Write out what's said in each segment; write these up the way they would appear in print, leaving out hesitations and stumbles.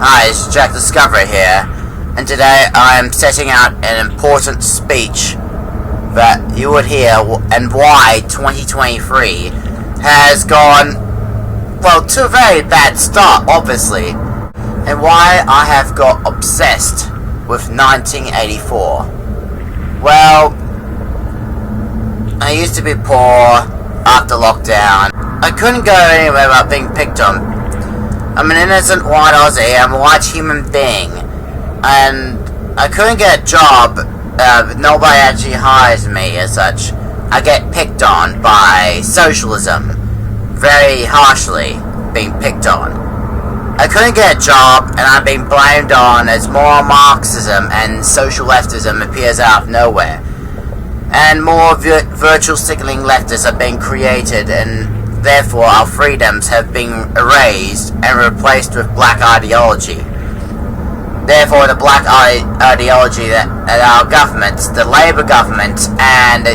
Hi, it's Jack Discoverer here, and today I am setting out an important speech that you would hear and why 2023 has gone, well, to a very bad start, obviously, and why I have got obsessed with 1984. Well, I used to be poor after lockdown. I couldn't go anywhere without being picked on. I'm an innocent white Aussie, I'm a white human being, and I couldn't get a job, nobody actually hires me as such. I get picked on by socialism, very harshly being picked on. I couldn't get a job, and I'm being blamed on as moral Marxism and social leftism appears out of nowhere. And more virtual signaling leftists are being created, and therefore our freedoms have been erased and replaced with black ideology. Therefore the black ideology that our governments, the Labour government, and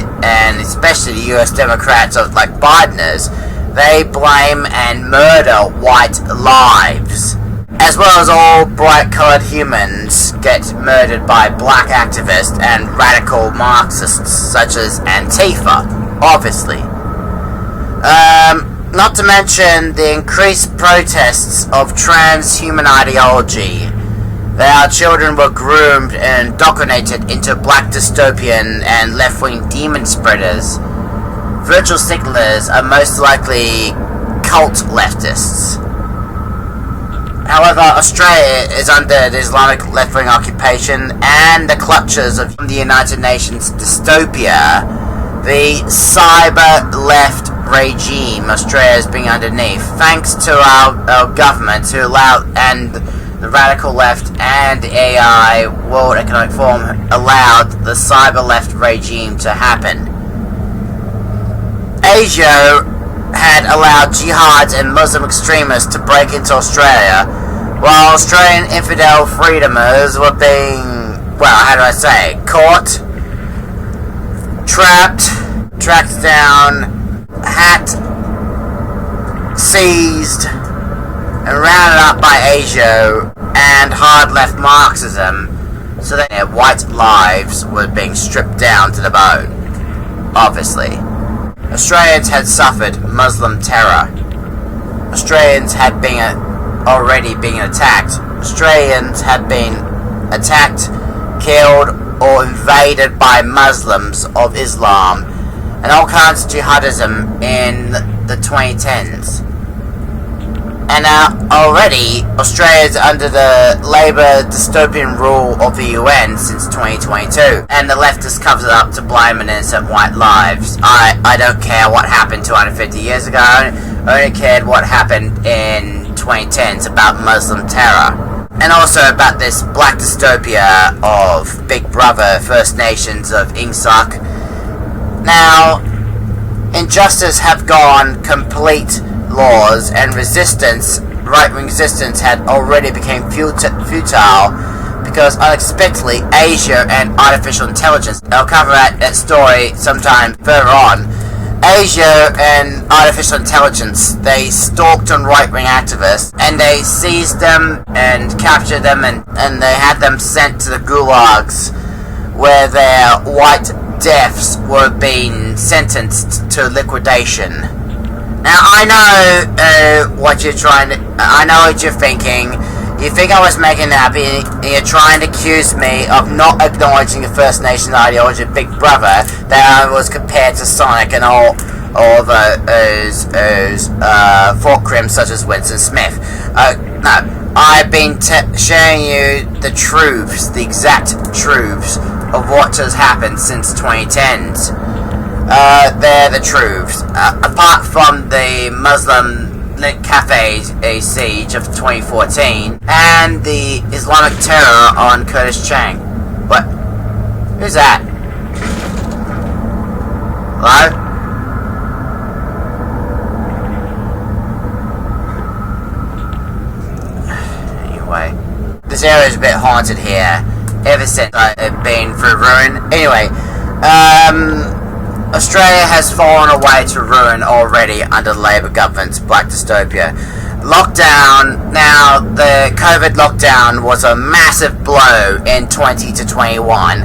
especially the US Democrats like Bideners, they blame and murder white lives. As well as all bright-coloured humans get murdered by black activists and radical Marxists such as Antifa, obviously. Not to mention the increased protests of transhuman ideology, that our children were groomed and indoctrinated into black-dystopian and left-wing demon spreaders. Virtual signalers are most likely cult leftists. However, Australia is under the Islamic left-wing occupation and the clutches of the United Nations dystopia, the cyber-left regime Australia is being underneath, thanks to our government who allowed, and the radical left and the AI World Economic Forum allowed the cyber-left regime to happen. Asia had allowed jihads and Muslim extremists to break into Australia, while Australian infidel freedomers were being, caught, tracked down, seized, and rounded up by Asia and hard left Marxism, so that their white lives were being stripped down to the bone. Obviously, Australians had suffered Muslim terror. Australians had been already being attacked. Australians had been attacked, killed, or invaded by Muslims of Islam and all kinds of jihadism in the 2010s. And now already Australia's under the Labour dystopian rule of the UN since 2022, and the leftists covered it up to blame innocent white lives. I don't care what happened 250 years ago. I only cared what happened in 2010s about Muslim terror. And also about this black dystopia of Big Brother, First Nations of Ingsoc. Now, injustice have gone complete. Laws and resistance, right-wing resistance, had already become futile because unexpectedly Asia and artificial intelligence, I'll cover that story sometime further on. Asia and artificial intelligence, they stalked on right-wing activists and they seized them and captured them and they had them sent to the gulags where their white deaths were being sentenced to liquidation. Now, I know what you're I know what you're thinking. You think I was making that up, and you're trying to accuse me of not acknowledging the First Nation ideology of Big Brother, that I was compared to Sonic and all those fulcrums such as Winston Smith. No, I've been sharing you the truths, the exact truths of what has happened since 2010s. They're the truths. Apart from the Muslim cafe siege of 2014 and the Islamic terror on Curtis Chang. What? Who's that? Hello? Anyway, this area is a bit haunted here ever since I've been through ruin. Anyway, Australia has fallen away to ruin already under the Labour government's black dystopia. lockdown. Now, the COVID lockdown was a massive blow in 20 to 21,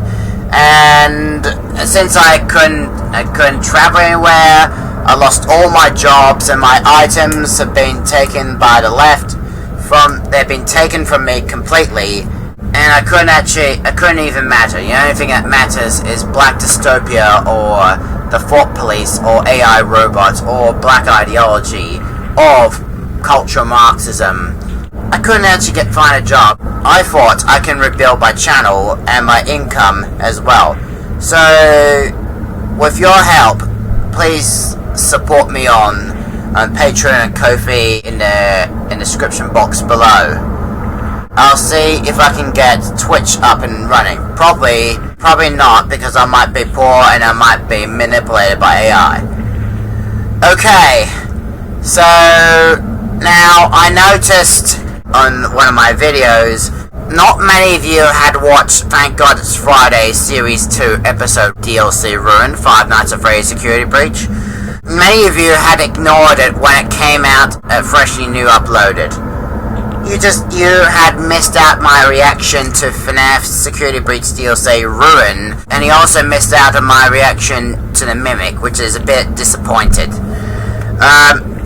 and since I couldn't travel anywhere, I lost all my jobs, and my items have been taken by the left. They've been taken from me completely, and I couldn't even matter. The only thing that matters is black-dystopia, or the thought police, or AI robots, or black ideology of cultural Marxism. I couldn't actually find a job. I thought I can rebuild my channel and my income as well. So, with your help, please support me on Patreon and Ko-fi in the description box below. I'll see if I can get Twitch up and running. Probably not, because I might be poor and I might be manipulated by AI. Okay, so now I noticed on one of my videos, not many of you had watched Thank God It's Friday Series 2 episode DLC Ruin, 5 Nights at Freddy's Security Breach. Many of you had ignored it when it came out freshly new uploaded. You had missed out my reaction to FNAF's Security Breach DLC Ruin, and you also missed out on my reaction to the Mimic, which is a bit disappointed.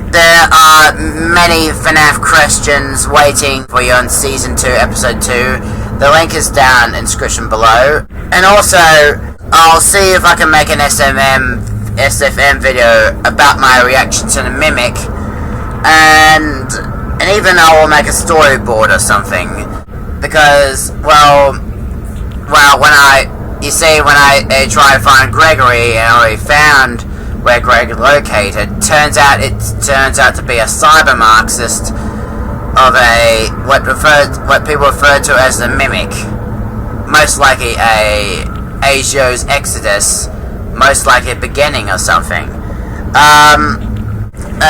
There are many FNAF questions waiting for you on Season 2, Episode 2. The link is down in the description below. And also, I'll see if I can make an SFM video about my reaction to the Mimic, and even I will make a storyboard or something, because, well, when I try to find Gregory, and I already found where Greg is located, it turns out to be a cyber Marxist of what people refer to as the Mimic, most likely a Asio's Exodus, most likely a beginning or something.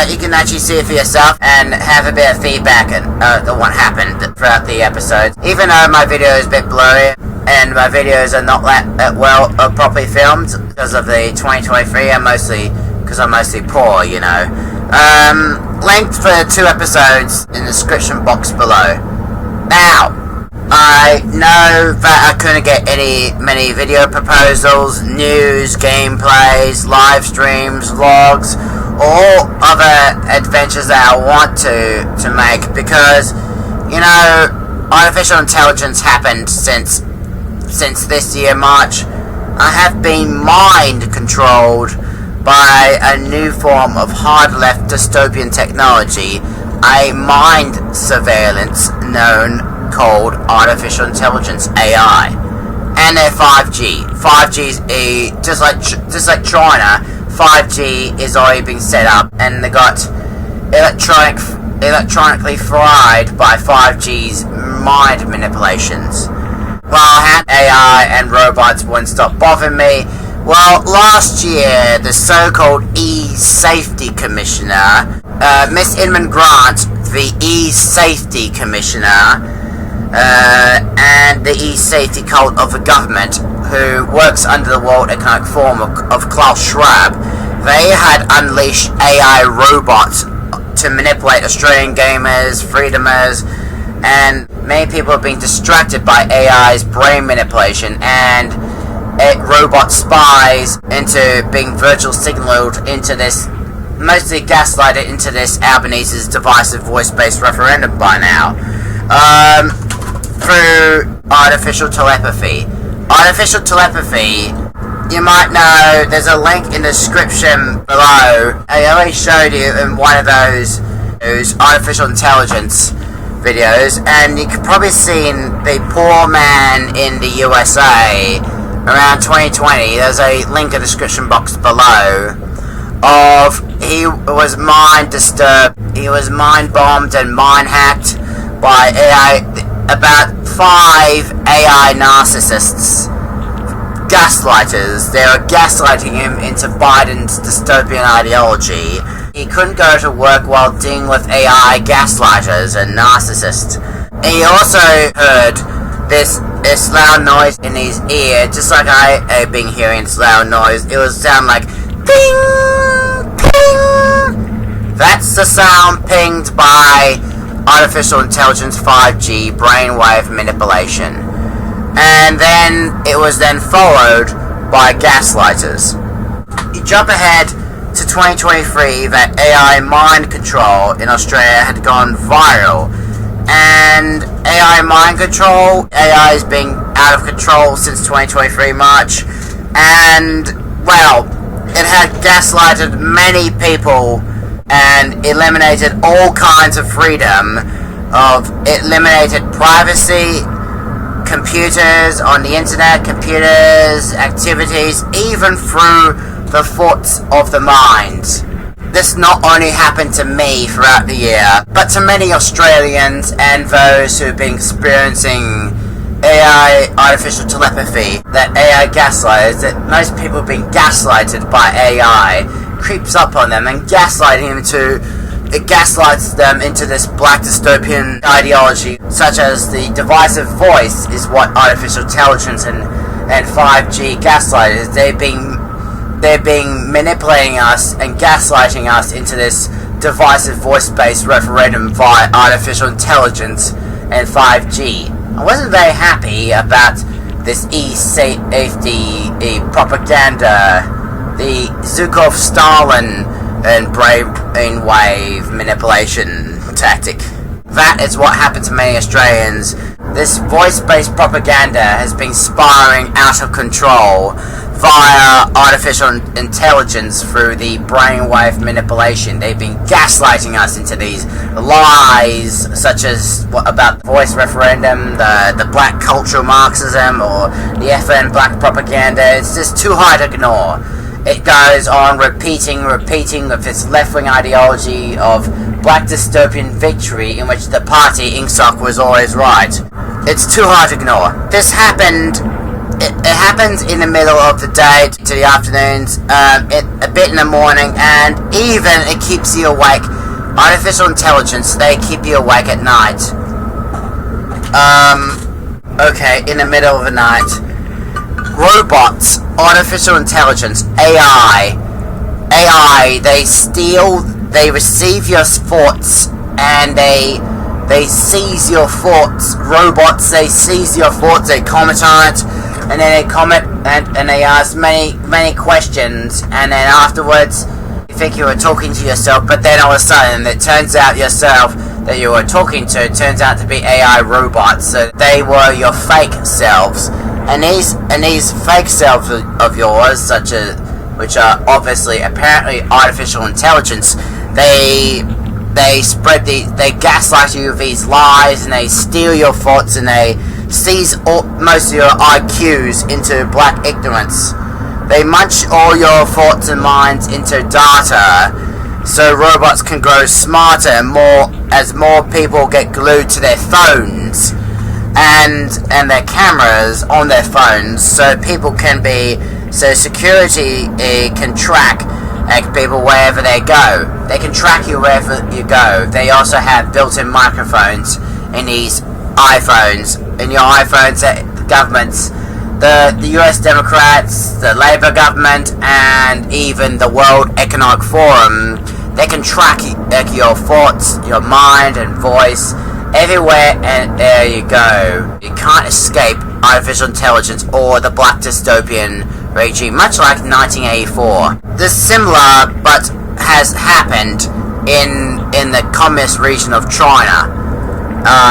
You can actually see it for yourself and have a bit of feedback on what happened throughout the episodes. Even though my video is a bit blurry and my videos are not that well properly filmed because of the 2023, because I'm mostly poor, you know. Linked for 2 episodes in the description box below. Now, I know that I couldn't get many video proposals, news, gameplays, live streams, vlogs, or other adventures that I want to make, because, you know, artificial intelligence happened since this year, March. I have been mind controlled by a new form of hard left dystopian technology, a mind surveillance called artificial intelligence, AI, and their 5G. 5G is just like China. 5G is already being set up, and they got electronically fried by 5G's mind manipulations. While AI and robots wouldn't stop bothering me, well, last year the so-called E-Safety Commissioner, Miss Inman Grant, the E-Safety Commissioner, and the E-Safety cult of the government, who works under the World Economic Forum of Klaus Schwab, they had unleashed AI robots to manipulate Australian gamers, freedomers, and many people have been distracted by AI's brain manipulation, and robot spies into being virtual signaled into this, mostly gaslighted into this Albanese's divisive voice-based referendum by now. Through artificial telepathy. Artificial telepathy, you might know, there's a link in the description below. I already showed you in one of those artificial intelligence videos, and you could probably seen the poor man in the USA around 2020. There's a link in the description box below of he was mind disturbed, he was mind bombed and mind hacked by AI. About 5 AI narcissists, gaslighters. They were gaslighting him into Biden's dystopian ideology. He couldn't go to work while dealing with AI gaslighters and narcissists. And he also heard this loud noise in his ear, just like I have been hearing this loud noise. It would sound like ping, ping, That's the sound pinged by artificial intelligence 5G brainwave manipulation. And then it was then followed by gaslighters. You jump ahead to 2023, that AI mind control in Australia had gone viral. And AI mind control, AI has been out of control since 2023 March. And, well, it had gaslighted many people and eliminated all kinds of freedom. It eliminated privacy, computers on the internet, computers, activities, even through the thoughts of the mind. This not only happened to me throughout the year, but to many Australians and those who've been experiencing AI, artificial telepathy, that AI gaslights, that most people have been gaslighted by AI, creeps up on them and it gaslights them into this black dystopian ideology, such as the divisive voice is what artificial intelligence and 5G gaslighters. They're being manipulating us and gaslighting us into this divisive voice-based referendum via artificial intelligence and 5G. I wasn't very happy about this e-safety propaganda, the Zhukov-Stalin and brainwave manipulation tactic. That is what happened to many Australians. This voice-based propaganda has been spiraling out of control via artificial intelligence through the brainwave manipulation. They've been gaslighting us into these lies, such as about the voice referendum, the black cultural Marxism, or the FN black propaganda. It's just too hard to ignore. It goes on repeating with this left-wing ideology of black dystopian victory, in which the party, INGSOC, was always right. It's too hard to ignore. This happened. It happens in the middle of the day to the afternoons, a bit in the morning, and even it keeps you awake. Artificial intelligence, they keep you awake at night. Okay, in the middle of the night. Robots, artificial intelligence, AI, they receive your thoughts, and they seize your thoughts. Robots, they seize your thoughts, they comment on it, and then they comment and they ask many questions, and then afterwards you think you were talking to yourself, but then all of a sudden it turns out yourself that you were talking to turns out to be AI robots. So they were your fake selves, and these fake selves of yours, which are obviously apparently artificial intelligence, they gaslight you with these lies, and they steal your thoughts, and they seize most of your IQs into black ignorance. They munch all your thoughts and minds into data, so robots can grow smarter and as more people get glued to their phones and their cameras on their phones, so security can track people wherever they go. They can track you wherever you go. They also have built-in microphones in these iPhones. In your iPhones, the governments, the US Democrats, the Labour government, and even the World Economic Forum, they can track your thoughts, your mind and voice, everywhere, and there you go. You can't escape artificial intelligence or the black dystopian regime, much like 1984. This similar, but has happened in the communist region of China.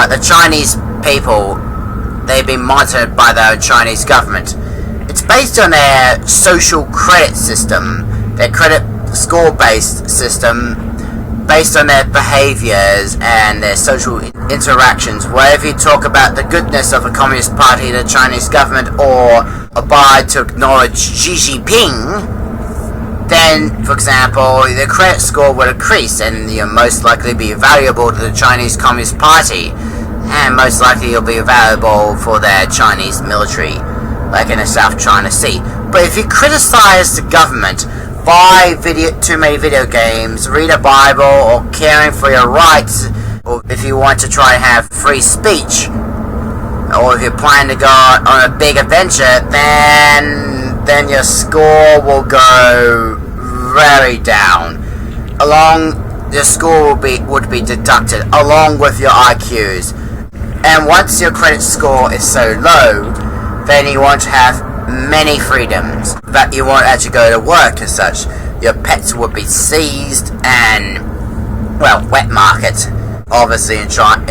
The Chinese people, they've been monitored by the Chinese government. It's based on their social credit system, their credit score-based system, based on their behaviors and their social interactions. Wherever you talk about the goodness of the Communist Party, the Chinese government, or abide to acknowledge Xi Jinping, then, for example, the credit score will increase, and you'll most likely be valuable to the Chinese Communist Party, and most likely you'll be valuable for their Chinese military, like in the South China Sea. But if you criticize the government, buy too many video games, read a Bible, or caring for your rights, or if you want to try and have free speech, or if you plan to go on a big adventure, then your score will go very down. your score would be deducted along with your IQs. And once your credit score is so low, then you won't have many freedoms. That you won't actually go to work as such. Your pets would be seized and, well, wet market, obviously in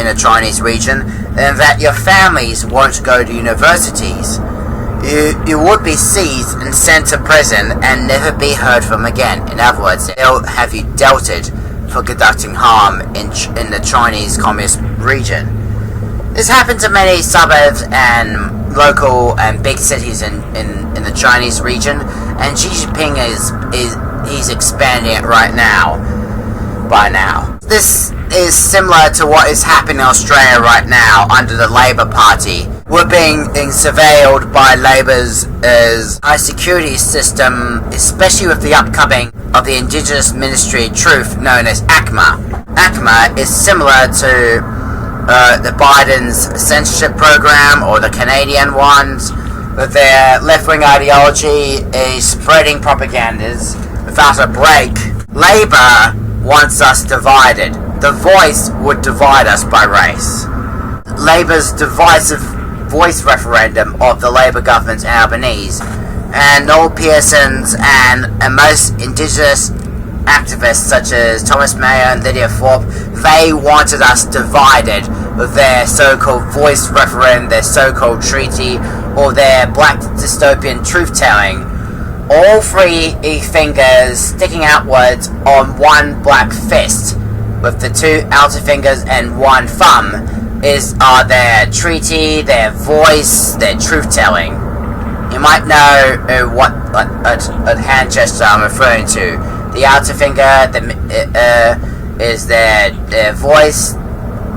a Chinese region, and that your families won't go to universities. You would be seized and sent to prison and never be heard from again. In other words, they'll have you dealted for conducting harm in the Chinese Communist region. This happened to many suburbs and local and big cities in the Chinese region, and Xi Jinping he's expanding it right now. By now, this is similar to what is happening in Australia right now under the Labour Party. We're being surveilled by Labour's high security system, especially with the upcoming of the Indigenous Ministry of Truth known as ACMA. ACMA is similar to the Biden's censorship program or the Canadian ones, but their left-wing ideology is spreading propagandas without a break. Labour wants us divided. The Voice would divide us by race. Labour's divisive voice referendum of the Labour government in Albanese, and Noel Pearson's and most Indigenous activists such as Thomas Mayo and Lydia Thorpe, they wanted us divided with their so-called voice referendum, their so-called treaty, or their black dystopian truth-telling. All three fingers sticking outwards on one black fist, with the two outer fingers and one thumb, are their treaty, their voice, their truth-telling. You might know what a hand gesture I'm referring to. The outer finger is their voice,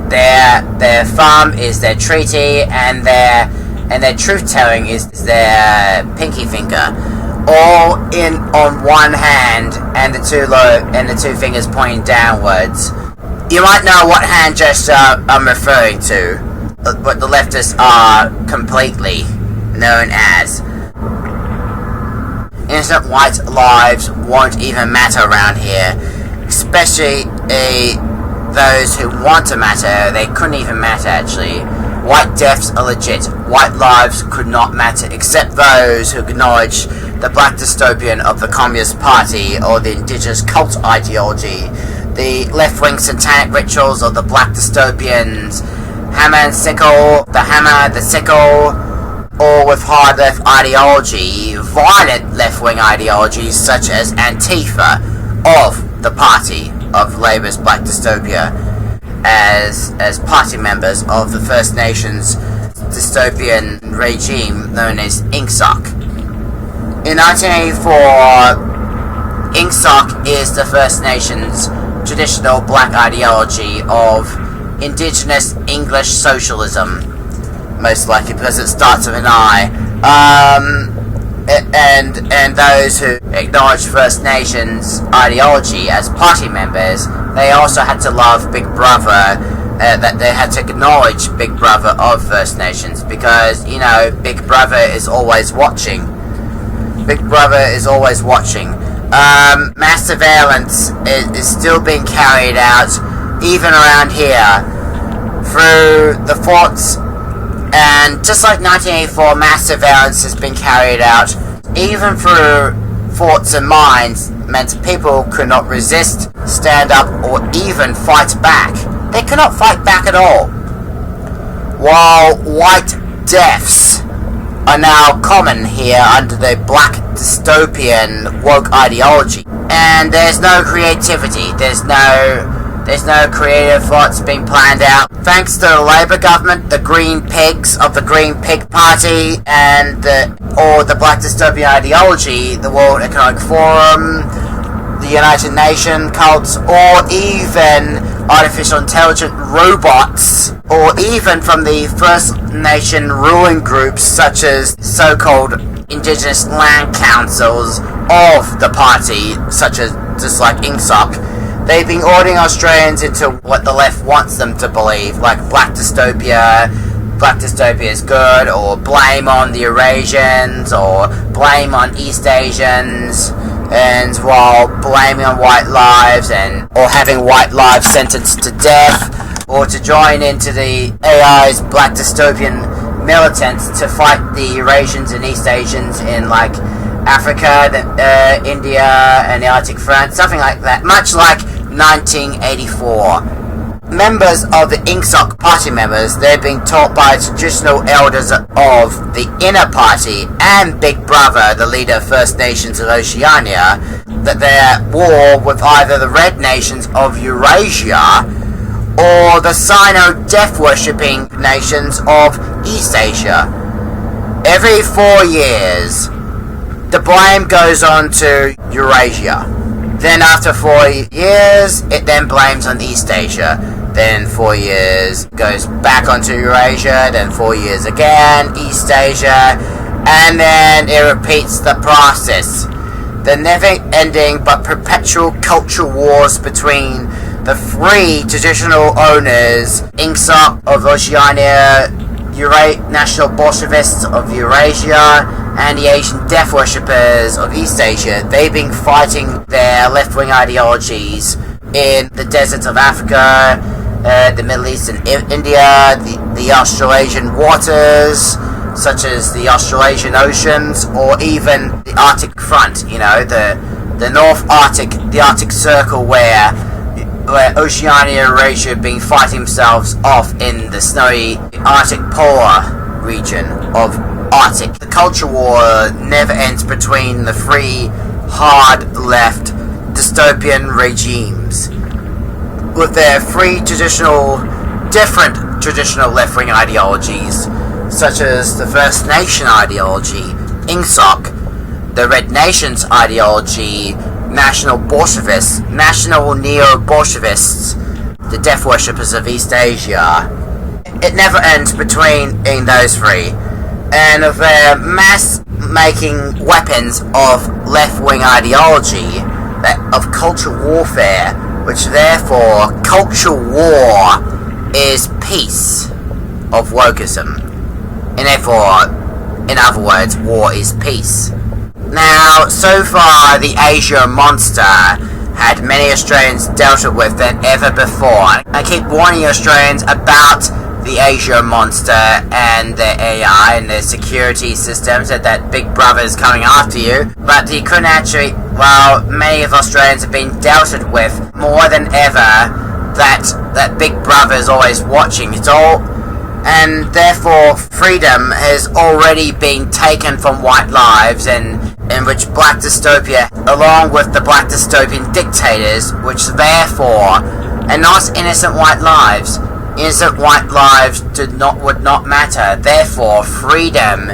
their thumb is their treaty, and their truth-telling is their pinky finger. All in on one hand, and the two fingers pointing downwards. You might know what hand gesture I'm referring to, but the leftists are completely known as. Innocent white lives won't even matter around here, especially those who want to matter. They couldn't even matter actually. White deaths are legit. White lives could not matter except those who acknowledge the black dystopian of the Communist Party or the indigenous cult ideology, the left-wing satanic rituals of the black dystopians, hammer and sickle, the hammer, the sickle, or with hard left ideology, violent left-wing ideologies such as Antifa of the party of Labour's black dystopia as party members of the First Nations dystopian regime known as INGSOC. In 1984, INGSOC is the First Nations traditional black ideology of indigenous English socialism, most likely because it starts with an I. And those who acknowledge First Nations ideology as party members, they also had to love Big Brother, that they had to acknowledge Big Brother of First Nations, because, you know, Big Brother is always watching. Big Brother is always watching. Mass surveillance is still being carried out, even around here, through the forts. And just like 1984, mass surveillance has been carried out even through forts and mines, meant people could not resist, stand up, or even fight back. They could not fight back at all. While white deaths are now common here under the black dystopian woke ideology. And there's no creativity, there's no creative thoughts being planned out. Thanks to the Labour government, the Green Pigs of the Green Pig Party, and or the Black Dystopian ideology, the World Economic Forum, the United Nations cults, or even artificial intelligent robots, or even from the First Nation ruling groups such as so-called Indigenous Land Councils of the party, such as just like INGSOC. They've been ordering Australians into what the left wants them to believe, like black dystopia is good, or blame on the Eurasians, or blame on East Asians, and while blaming on white lives or having white lives sentenced to death, or to join into the AI's black dystopian militants to fight the Eurasians and East Asians in like Africa, India and the Arctic front, something like that, much like 1984. Members of the INGSOC party members, they're being taught by traditional elders of the Inner Party and Big Brother, the leader of First Nations of Oceania, that they're at war with either the Red Nations of Eurasia or the Sino-death-worshipping nations of East Asia. Every 4 years, the blame goes on to Eurasia. Then after 4 years, it then blames on East Asia. Then 4 years goes back onto Eurasia, then 4 years again, East Asia, and then it repeats the process. The never-ending but perpetual cultural wars between the three traditional owners, INGSOC of Oceania, National Bolshevists of Eurasia, and the Asian death worshippers of East Asia. They've been fighting their left-wing ideologies in the deserts of Africa, the Middle East and India, the Australasian waters, such as the Australasian Oceans, or even the Arctic front, the North Arctic, the Arctic Circle, where Oceania and Eurasia have been fighting themselves off in the snowy Arctic polar region of Arctic. The culture war never ends between the three hard left dystopian regimes, with their three different traditional left-wing ideologies, such as the First Nation ideology, INGSOC, the Red Nations ideology, National Bolshevists, National Neo-Bolshevists, the death worshippers of East Asia. It never ends between those three. And of their mass-making weapons of left-wing ideology, of cultural warfare, which therefore cultural war is peace of wokeism. And therefore, in other words, war is peace. Now, so far, the Asia monster had many Australians dealt with than ever before. I keep warning Australians about the Asia monster and their AI and their security systems, that Big Brother is coming after you. But you couldn't actually, many of Australians have been dealt with more than ever that Big Brother is always watching. And therefore freedom has already been taken from white lives, and in which black dystopia, along with the black dystopian dictators, which therefore are not innocent white lives. Innocent white lives would not matter. Therefore, freedom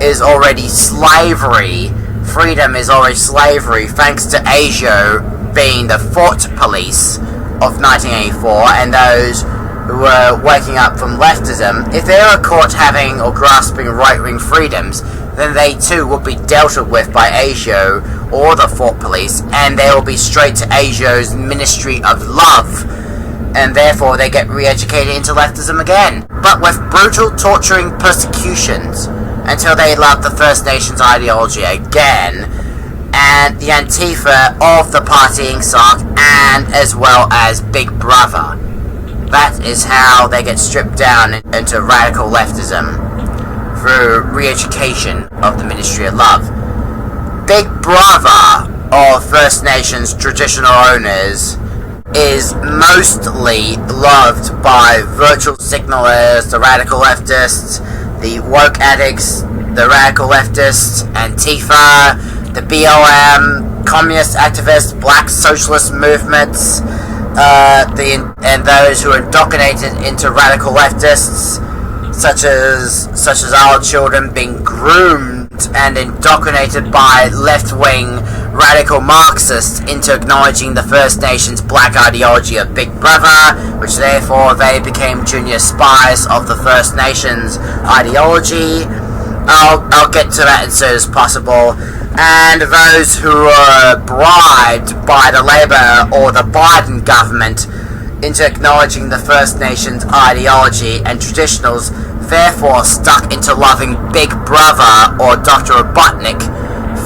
is already slavery. Freedom is already slavery, thanks to Asia being the thought police of 1984 and those who were waking up from leftism. If they are caught having or grasping right-wing freedoms, then they too will be dealt with by ASIO or the thought police, and they will be straight to ASIO's Ministry of Love, and therefore they get re-educated into leftism again, but with brutal, torturing persecutions until they love the First Nations ideology again, and the Antifa of the party INGSOC, and as well as Big Brother. That is how they get stripped down into radical leftism, through re-education of the Ministry of Love. Big Brother of First Nations traditional owners is mostly loved by virtual signalers, the radical leftists, the woke addicts, the radical leftists, Antifa, the BLM, communist activists, black socialist movements, and those who are indoctrinated into radical leftists, such as our children being groomed and indoctrinated by left-wing radical Marxists into acknowledging the First Nations black ideology of Big Brother, which therefore they became junior spies of the First Nations ideology. I'll get to that as soon as possible. And those who were bribed by the Labour or the Biden government into acknowledging the First Nations ideology and traditionals, therefore stuck into loving Big Brother or Dr. Robotnik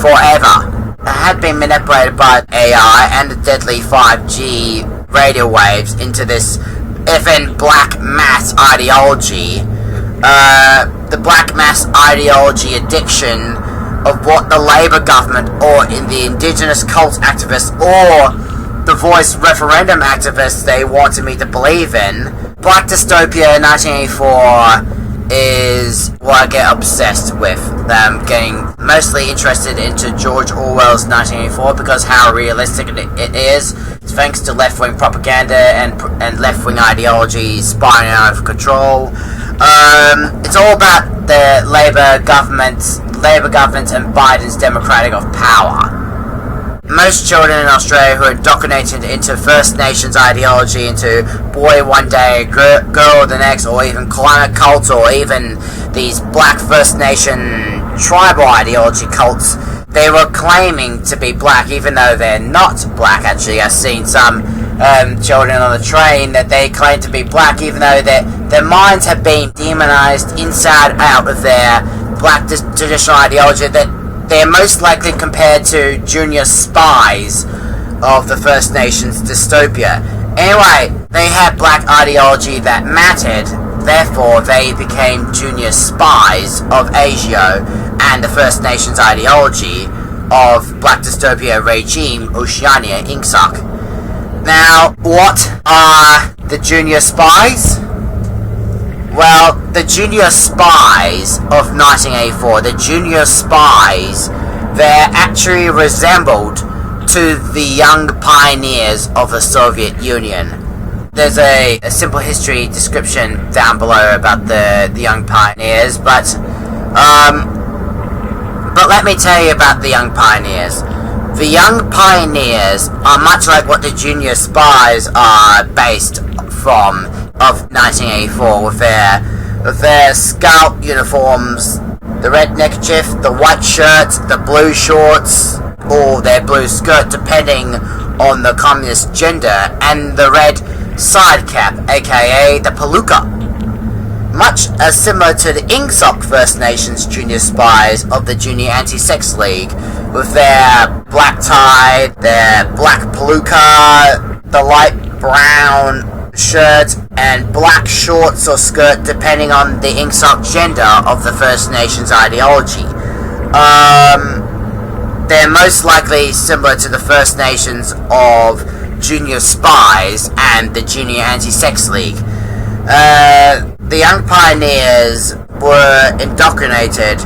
forever. had been manipulated by AI and the deadly 5G radio waves into this effing black mass ideology. The black mass ideology addiction of what the Labour government or in the indigenous cult activists or the Voice referendum activists they wanted me to believe in. Black Dystopia 1984 is what I get obsessed with. I'm getting mostly interested into George Orwell's 1984 because how realistic it is. It's thanks to left-wing propaganda and left-wing ideology spiraling out of control. It's all about the Labour government and Biden's democratic of power. Most children in Australia who are indoctrinated into First Nations ideology, into boy one day, girl the next, or even climate cults, or even these black First Nation tribal ideology cults, they were claiming to be black even though they're not black. Actually, I've seen some children on the train that they claim to be black even though their minds have been demonized inside out of their black traditional ideology, that they're most likely compared to junior spies of the First Nations dystopia. Anyway, they had black ideology that mattered, therefore they became junior spies of ASIO and the First Nations ideology of black dystopia regime Oceania Ingsoc. Now, what are the junior spies? Well, the junior spies of 1984, the junior spies, they actually resembled to the young pioneers of the Soviet Union. There's a simple history description down below about the young pioneers, but let me tell you about the young pioneers. The young pioneers are much like what the junior spies are based from of 1984, with their scout uniforms, the red neckerchief, the white shirt, the blue shorts, or their blue skirt depending on the communist gender, and the red side cap, aka the palooka. Much as similar to the Ingsoc First Nations junior spies of the Junior Anti-Sex League, with their black tie, their black palooka, the light brown shirt, and black shorts or skirt depending on the Ingsoc gender of the First Nations ideology. They're most likely similar to the First Nations of junior spies and the Junior Anti-Sex League. The young pioneers were indoctrinated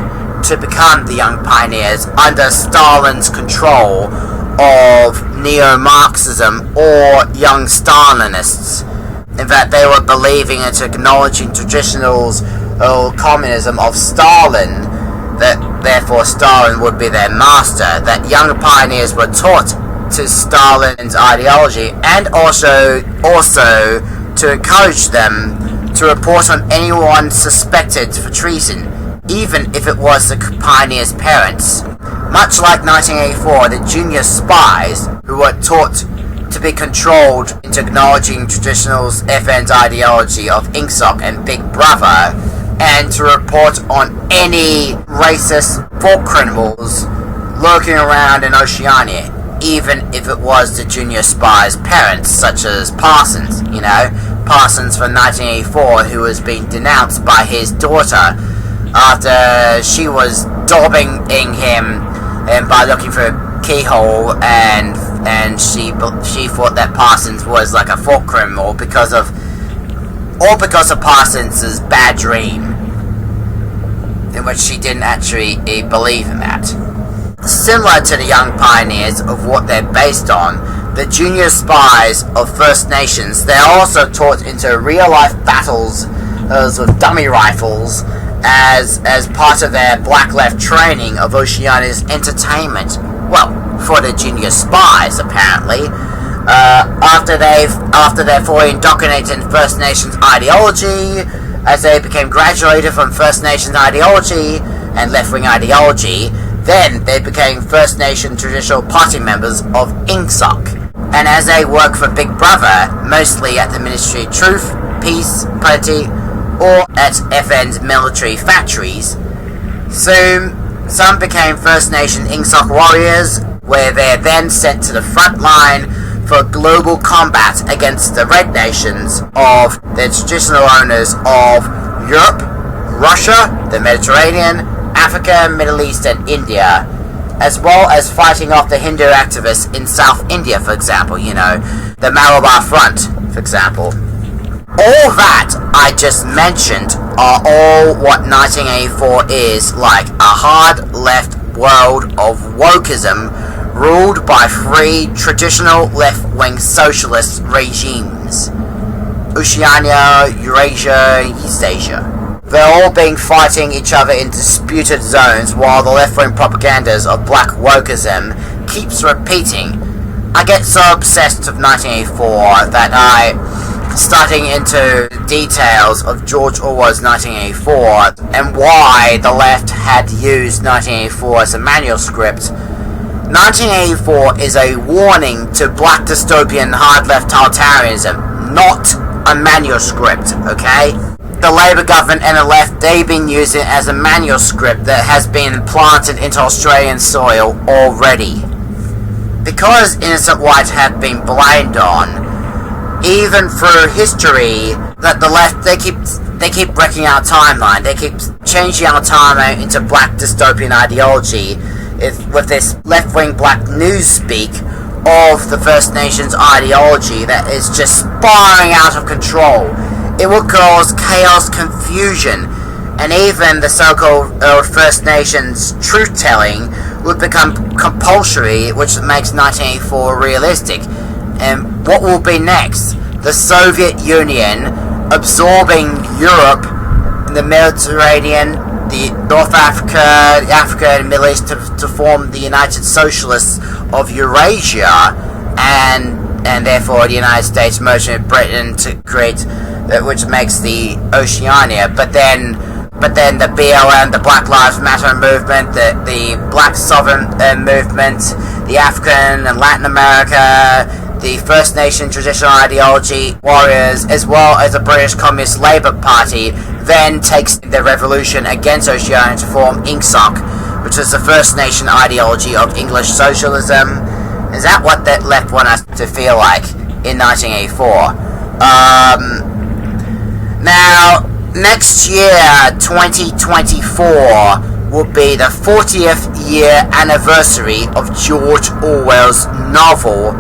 to become the young pioneers under Stalin's control of neo-Marxism or young Stalinists. In fact, they were believing into acknowledging traditional communism of Stalin, that therefore Stalin would be their master, that young pioneers were taught to Stalin's ideology, and also to encourage them to report on anyone suspected for treason, even if it was the pioneers' parents. Much like 1984, the junior spies who were taught to be controlled into acknowledging traditional FN's ideology of Ingsoc and Big Brother, and to report on any racist thought criminals lurking around in Oceania, even if it was the junior spy's parents, such as Parsons, Parsons from 1984, who was being denounced by his daughter after she was dobbing him and by looking for a keyhole, and she thought that Parsons was like a thought criminal because of Parsons' bad dream, in which she didn't actually believe in that. Similar to the young pioneers of what they're based on, the junior spies of First Nations, they're also taught into real-life battles with dummy rifles as part of their black left training of Oceania's entertainment. Well, for the junior spies, apparently. After they're fully indoctrinated in First Nations ideology, as they became graduated from First Nations ideology and left-wing ideology, then they became First Nation traditional party members of Ingsoc. And as they work for Big Brother, mostly at the Ministry of Truth, Peace, Plenty, or at FN's military factories, soon some became First Nation Ingsoc warriors, where they're then sent to the front line for global combat against the red nations of the traditional owners of Europe, Russia, the Mediterranean, Africa, Middle East and India, as well as fighting off the Hindu activists in South India, for example, the Malabar Front, for example. All that I just mentioned are all what 1984 is like, a hard left world of wokeism ruled by three traditional left-wing socialist regimes: Oceania, Eurasia, and East Asia. They're all fighting each other in disputed zones while the left-wing propagandas of black wokeism keeps repeating. I get so obsessed with 1984 that I, starting into details of George Orwell's 1984 and why the left had used 1984 as a manuscript. 1984 is a warning to black dystopian hard left totalitarianism, not a manuscript, okay? The Labour government and the left, they've been using it as a manuscript that has been planted into Australian soil already. Because innocent whites have been blamed on, even through history, that the left, they keep breaking our timeline. They keep changing our timeline into black dystopian ideology with this left-wing black newspeak of the First Nations ideology that is just spiraling out of control. It will cause chaos, confusion, and even the so-called First Nations truth-telling would become compulsory, which makes 1984 realistic. And what will be next? The Soviet Union absorbing Europe, the Mediterranean, the North Africa, Africa and Middle East to form the United Socialists of Eurasia, and therefore the United States merging with Britain to create, which makes the Oceania. But then the BLM, the Black Lives Matter movement, the Black Sovereign movement, the African and Latin America, the First Nation traditional ideology warriors, as well as the British Communist Labour Party, then takes the revolution against Oceania to form INGSOC, which is the First Nation ideology of English socialism. Is that what that left want us to feel like in 1984? Now, next year, 2024, will be the 40th year anniversary of George Orwell's novel,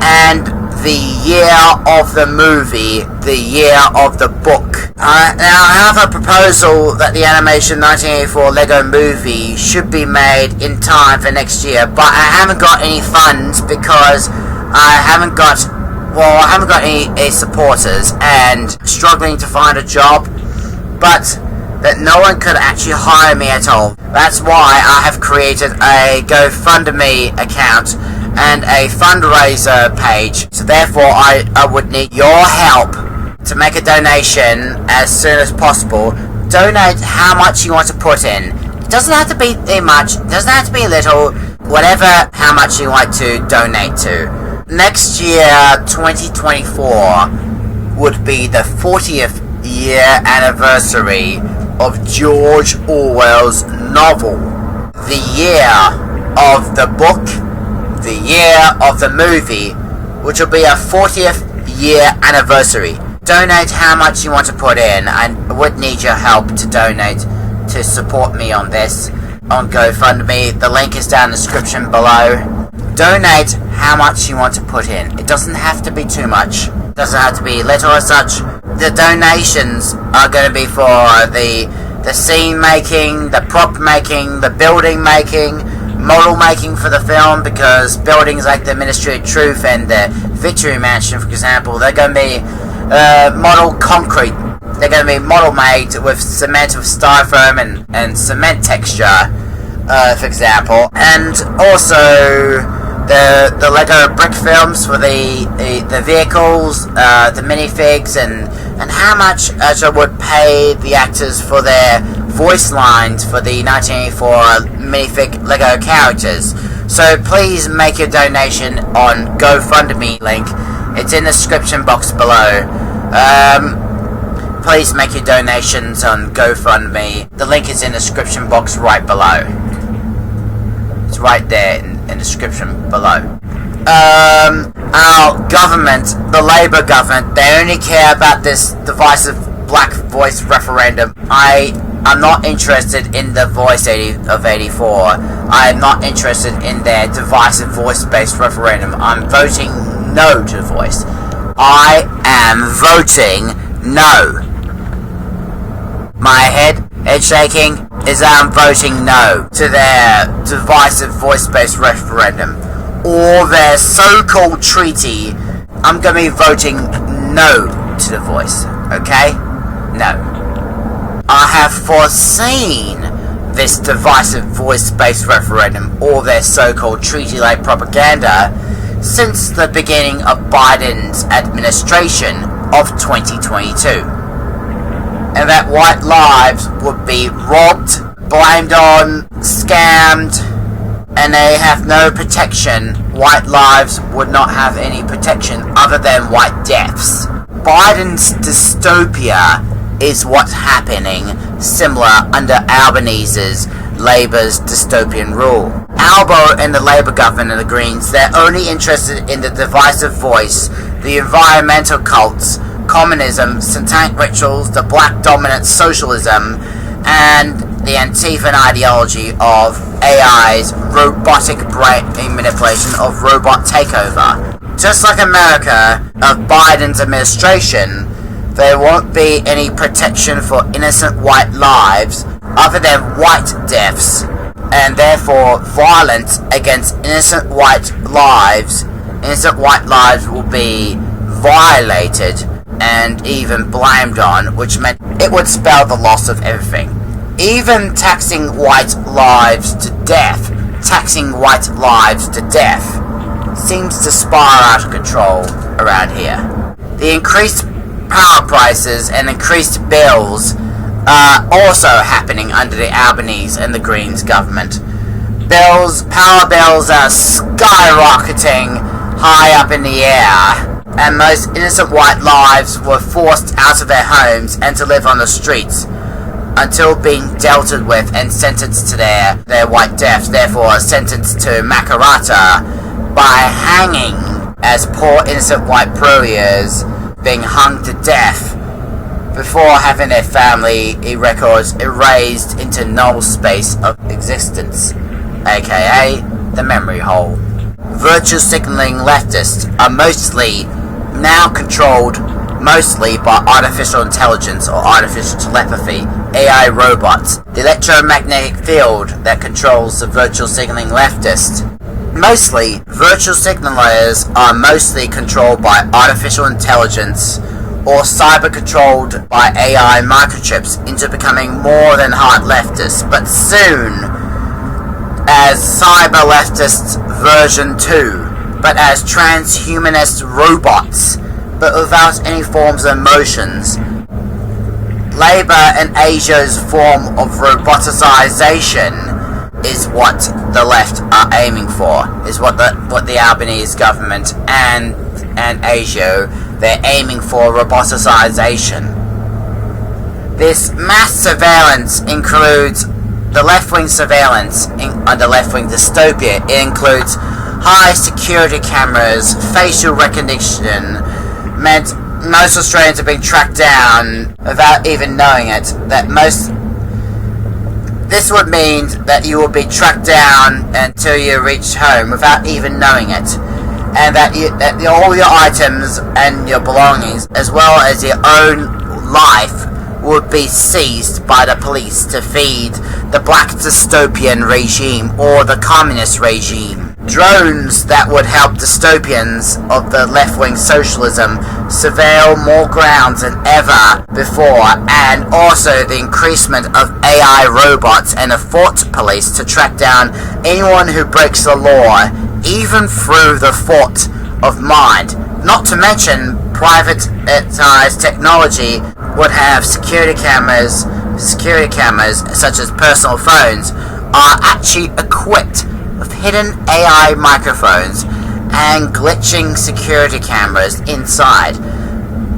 and the year of the movie, the year of the book. Now, I have a proposal that the animation 1984 Lego movie should be made in time for next year, but I haven't got any funds because I haven't got any supporters and struggling to find a job, but that no one could actually hire me at all. That's why I have created a GoFundMe account and a fundraiser page. So therefore I would need your help to make a donation as soon as possible. Donate how much you want to put in. It doesn't have to be much, it doesn't have to be little, whatever how much you like to donate to. Next year, 2024, would be the 40th year anniversary of George Orwell's novel. The year of the book, the year of the movie, which will be a 40th year anniversary. Donate how much you want to put in. I would need your help to donate to support me on this on GoFundMe. The link is down in the description below. Donate how much you want to put in. It doesn't have to be too much. It doesn't have to be little or such. The donations are going to be for the scene making, the prop making, the building making, model making for the film, because buildings like the Ministry of Truth and the Victory Mansion, for example, they're going to be model concrete. They're going to be model made with cement, with styrofoam and cement texture, for example. And also the Lego brick films for the vehicles, the minifigs, and how much I would pay the actors for their voice lines for the 1984 minifig Lego characters. So please make your donation on GoFundMe link. It's in the description box below. Please make your donations on GoFundMe. The link is in the description box right below. It's right there in the description below. Our government, the Labour government, they only care about this divisive black voice referendum. I am not interested in the voice of 84. I am not interested in their divisive voice-based referendum. I'm voting no to the voice. I am voting no. My head shaking is I'm voting no to their divisive voice-based referendum or their so-called treaty. I'm going to be voting no to the voice, okay? No. I have foreseen this divisive voice-based referendum or their so-called treaty-like propaganda since the beginning of Biden's administration of 2022. And that white lives would be robbed, blamed on, scammed, and they have no protection. White lives would not have any protection other than white deaths. Biden's dystopia is what's happening, similar under Albanese's Labour's dystopian rule. Albo and the Labour government and the Greens, they're only interested in the divisive voice, the environmental cults, communism, satanic rituals, the black dominant socialism, and the Antifa ideology of AI's robotic brain manipulation of robot takeover. Just like America of Biden's administration, there won't be any protection for innocent white lives other than white deaths, and therefore violence against innocent white lives will be violated and even blamed on, which meant it would spell the loss of everything. Even taxing white lives to death seems to spiral out of control around here. The increased power prices and increased bills are also happening under the Albanese and the Greens government. Power bills are skyrocketing high up in the air, and most innocent white lives were forced out of their homes and to live on the streets until being dealt with and sentenced to their white death, therefore sentenced to Makarata by hanging as poor innocent white warriors being hung to death before having their family records erased into null space of existence, aka the memory hole. Virtue signaling leftists are mostly now controlled mostly by artificial intelligence or artificial telepathy, AI robots, the electromagnetic field that controls the virtual signaling leftist. Mostly, virtual signalers are mostly controlled by artificial intelligence or cyber-controlled by AI microchips into becoming more than hard leftists, but soon as cyber leftists version 2, but as transhumanist robots, but without any forms of emotions. Labour and Asia's form of roboticization is what the left are aiming for, is what the Albanese government and Asia, they're aiming for roboticization. This mass surveillance includes the left-wing surveillance under left-wing dystopia. It includes high security cameras, facial recognition, meant most Australians are being tracked down without even knowing it. This would mean that you will be tracked down until you reach home without even knowing it, and that all your items and your belongings, as well as your own life, would be seized by the police to feed the black dystopian regime or the communist regime. Drones that would help dystopians of the left-wing socialism surveil more grounds than ever before, and also the increasement of AI robots and a thought police to track down anyone who breaks the law, even through the thought of mind. Not to mention, privatized technology would have security cameras such as personal phones are actually equipped with hidden AI microphones and glitching security cameras inside.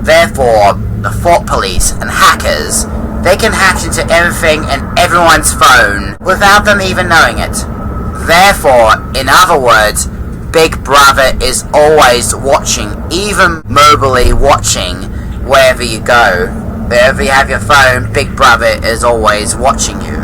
Therefore, the thought police and hackers, they can hack into everything and everyone's phone without them even knowing it. Therefore, in other words, Big Brother is always watching, even mobily watching, wherever you go. Wherever you have your phone, Big Brother is always watching you.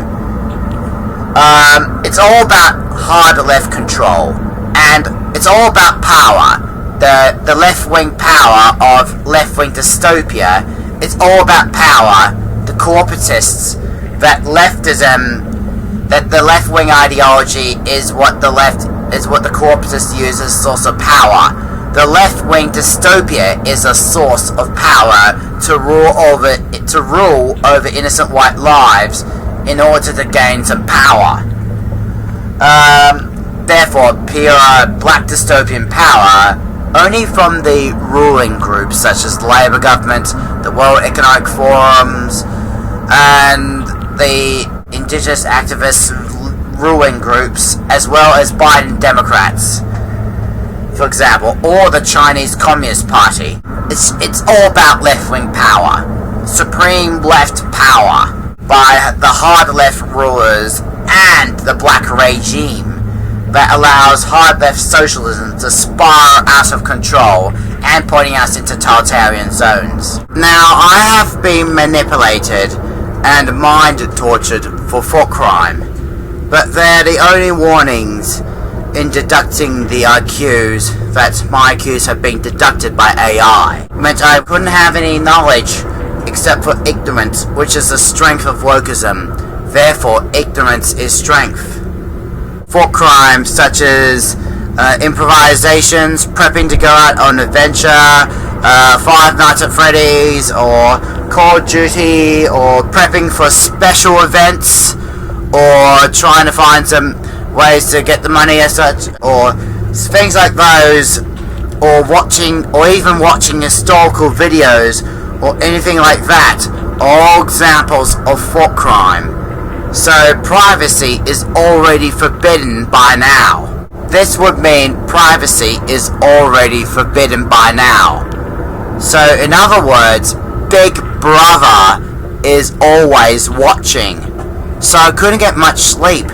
It's all about hard left control, and it's all about power. The left-wing power of left-wing dystopia. It's all about power. The corporatists, that leftism, that the left-wing ideology is what the corporatists use as a source of power. The left-wing dystopia is a source of power to rule over innocent white lives in order to gain some power. Therefore, pure black dystopian power only from the ruling groups such as the Labour government, the World Economic Forums, and the indigenous activists ruling groups, as well as Biden Democrats, for example, or the Chinese Communist Party. It's all about left-wing power, supreme left power by the hard left rulers and the black regime that allows hard left socialism to spiral out of control and pointing us into totalitarian zones. Now, I have been manipulated and mind tortured for thought crime, but they're the only warnings in deducting the IQs that my IQs have been deducted by AI. It meant I couldn't have any knowledge except for ignorance, which is the strength of wokeism. Therefore, ignorance is strength. Thought crimes such as improvisations, prepping to go out on adventure, Five Nights at Freddy's, or Call of Duty, or prepping for special events, or trying to find some ways to get the money as such, or things like those, or even watching historical videos, or anything like that, all examples of thought crime. So privacy is already forbidden by now. This would mean privacy is already forbidden by now. So in other words, Big Brother is always watching. So I couldn't get much sleep.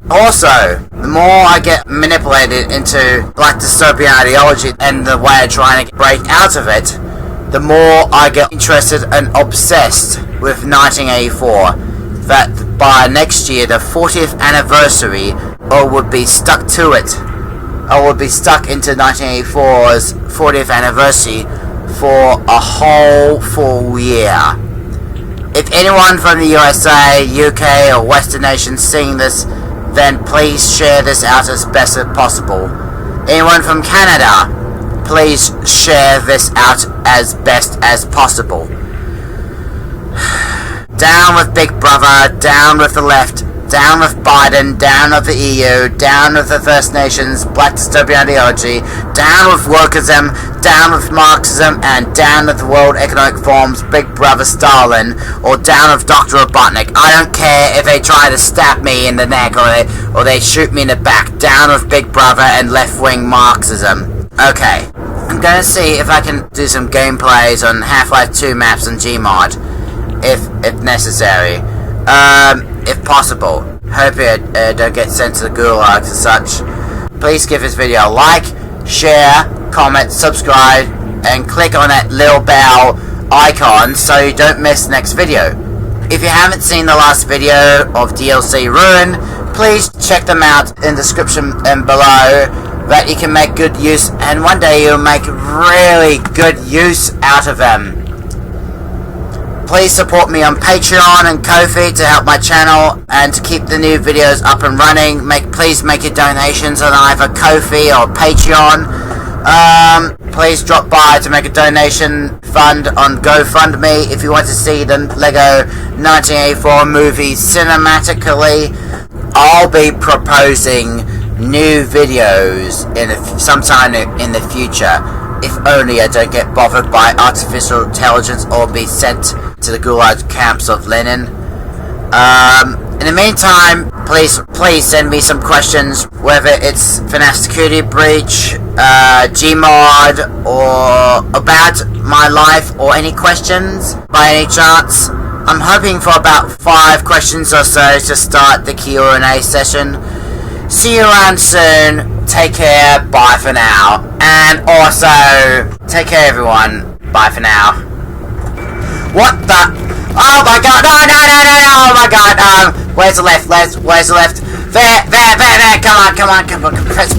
Also, the more I get manipulated into black dystopian ideology and the way I'm trying to break out of it, the more I get interested and obsessed with 1984. That by next year, the 40th anniversary, I would be stuck to it. I would be stuck into 1984's 40th anniversary for a whole full year. If anyone from the USA, UK, or Western nations seeing this, then please share this out as best as possible. Anyone from Canada, please share this out as best as possible. Down with Big Brother, down with the left, down with Biden, down with the EU, down with the First Nations, black dystopian ideology, down with wokeism, down with Marxism, and down with the World Economic Forum's Big Brother Stalin, or down with Dr. Robotnik. I don't care if they try to stab me in the neck or they shoot me in the back. Down with Big Brother and left-wing Marxism. Okay, I'm gonna see if I can do some gameplays on Half-Life 2 maps on Gmod, if necessary. If possible. Hope you don't get sent to the gulags and such. Please give this video a like, share, comment, subscribe, and click on that little bell icon so you don't miss the next video. If you haven't seen the last video of DLC Ruin, please check them out in the description and below, that you can make good use, and one day you'll make really good use out of them. Please support me on Patreon and Ko-fi to help my channel and to keep the new videos up and running. Please make your donations on either Ko-fi or Patreon. Please drop by to make a donation fund on GoFundMe if you want to see the Lego 1984 movie cinematically. I'll be proposing new videos sometime in the future. If only I don't get bothered by artificial intelligence or be sent to the gulag camps of Lenin. In the meantime, please send me some questions, whether it's FNAF security breach, Gmod, or about my life, or any questions by any chance. I'm hoping for about 5 questions or so to start the Q&A session. See you around soon. Take care. Bye for now. And also, take care, everyone. Bye for now. What the? Oh my god! No! Oh my god! Where's the left? Where's the left? There! Come on! Press.